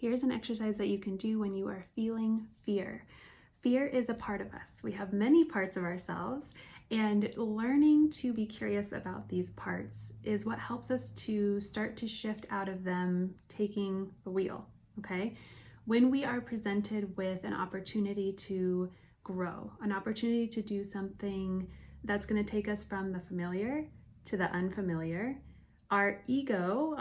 Here's an exercise that you can do when you are feeling fear. Fear is a part of us. We have many parts of ourselves, and learning to be curious about these parts is what helps us to start to shift out of them taking the wheel, okay? When we are presented with an opportunity to grow, an opportunity to do something that's going to take us from the familiar to the unfamiliar, our ego,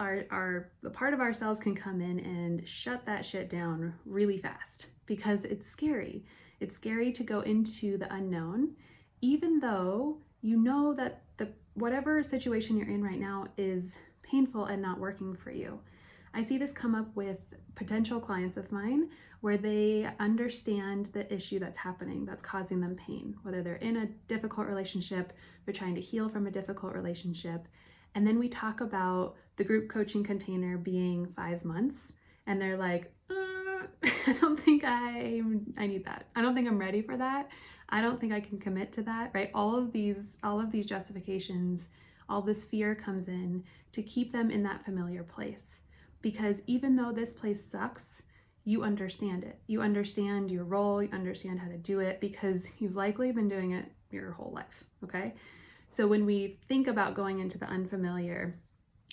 the part of ourselves can come in and shut that shit down really fast because it's scary. It's scary to go into the unknown, even though you know that whatever situation you're in right now is painful and not working for you. I see this come up with potential clients of mine where they understand the issue that's happening, that's causing them pain, whether they're in a difficult relationship, they're trying to heal from a difficult relationship. And then we talk about the group coaching container being 5 months, and they're like, I don't think I need that. I don't think I'm ready for that. I don't think I can commit to that, right? All of these justifications, all this fear comes in to keep them in that familiar place. Because even though this place sucks, you understand it. You understand your role, you understand how to do it because you've likely been doing it your whole life, okay? So when we think about going into the unfamiliar,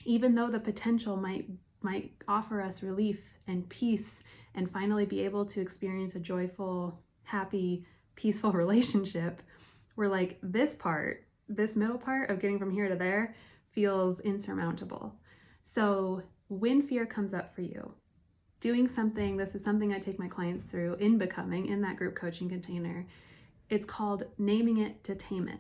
even though the potential might offer us relief and peace and finally be able to experience a joyful, happy, peaceful relationship, we're like, this middle part of getting from here to there feels insurmountable. So when fear comes up for you, doing something, this is something I take my clients through in becoming, in that group coaching container, it's called naming it to tame it.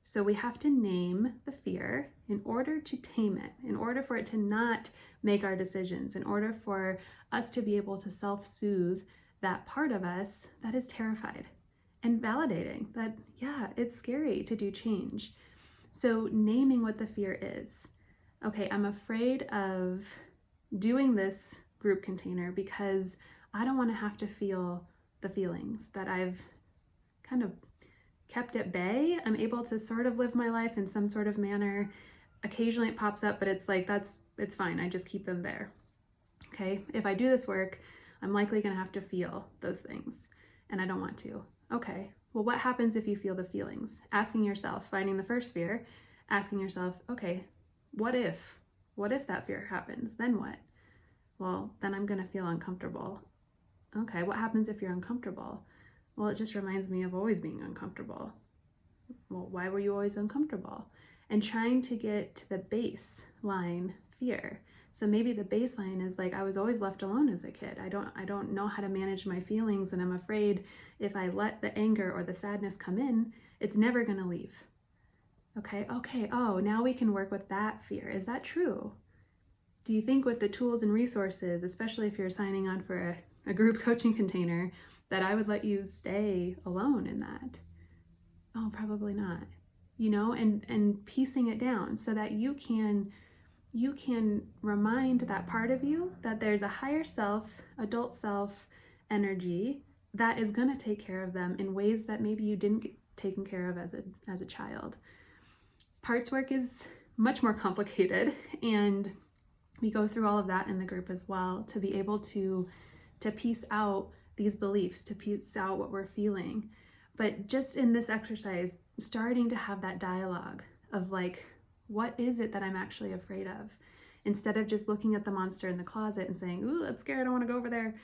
So we have to name the fear in order to tame it, in order for it to not make our decisions, in order for us to be able to self-soothe that part of us that is terrified and validating that, yeah, it's scary to do change. So naming what the fear is. Okay, I'm afraid of doing this group container because I don't want to have to feel the feelings that I've kind of kept at bay. I'm able to sort of live my life in some sort of manner. Occasionally it pops up, but it's like, it's fine. I just keep them there. Okay, if I do this work, I'm likely going to have to feel those things, and I don't want to. Okay, well, what happens if you feel the feelings? Asking yourself, finding the first fear, asking yourself, okay, what if that fear happens? Then what? Well, then I'm going to feel uncomfortable. Okay, what happens if you're uncomfortable? Well, it just reminds me of always being uncomfortable. Well, why were you always uncomfortable? And trying to get to the baseline fear. So maybe the baseline is like, I was always left alone as a kid. I don't know how to manage my feelings, and I'm afraid if I let the anger or the sadness come in, it's never going to leave. Okay, oh, now we can work with that fear. Is that true? Do you think with the tools and resources, especially if you're signing on for a group coaching container, that I would let you stay alone in that? Oh, probably not. You know, and piecing it down so that you can remind that part of you that there's a higher self, adult self energy that is going to take care of them in ways that maybe you didn't get taken care of as a child. Parts work is much more complicated, and we go through all of that in the group as well to be able to piece out these beliefs, to piece out what we're feeling. But just in this exercise, starting to have that dialogue of like, what is it that I'm actually afraid of? Instead of just looking at the monster in the closet and saying, ooh, that's scary, I don't want to go over there.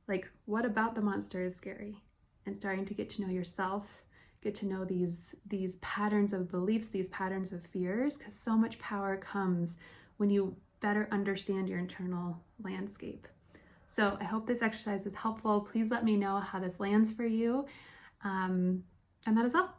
Like, what about the monster is scary? And starting to get to know yourself, get to know these patterns of beliefs, these patterns of fears, because so much power comes when you better understand your internal landscape. So I hope this exercise is helpful. Please let me know how this lands for you. And that is all.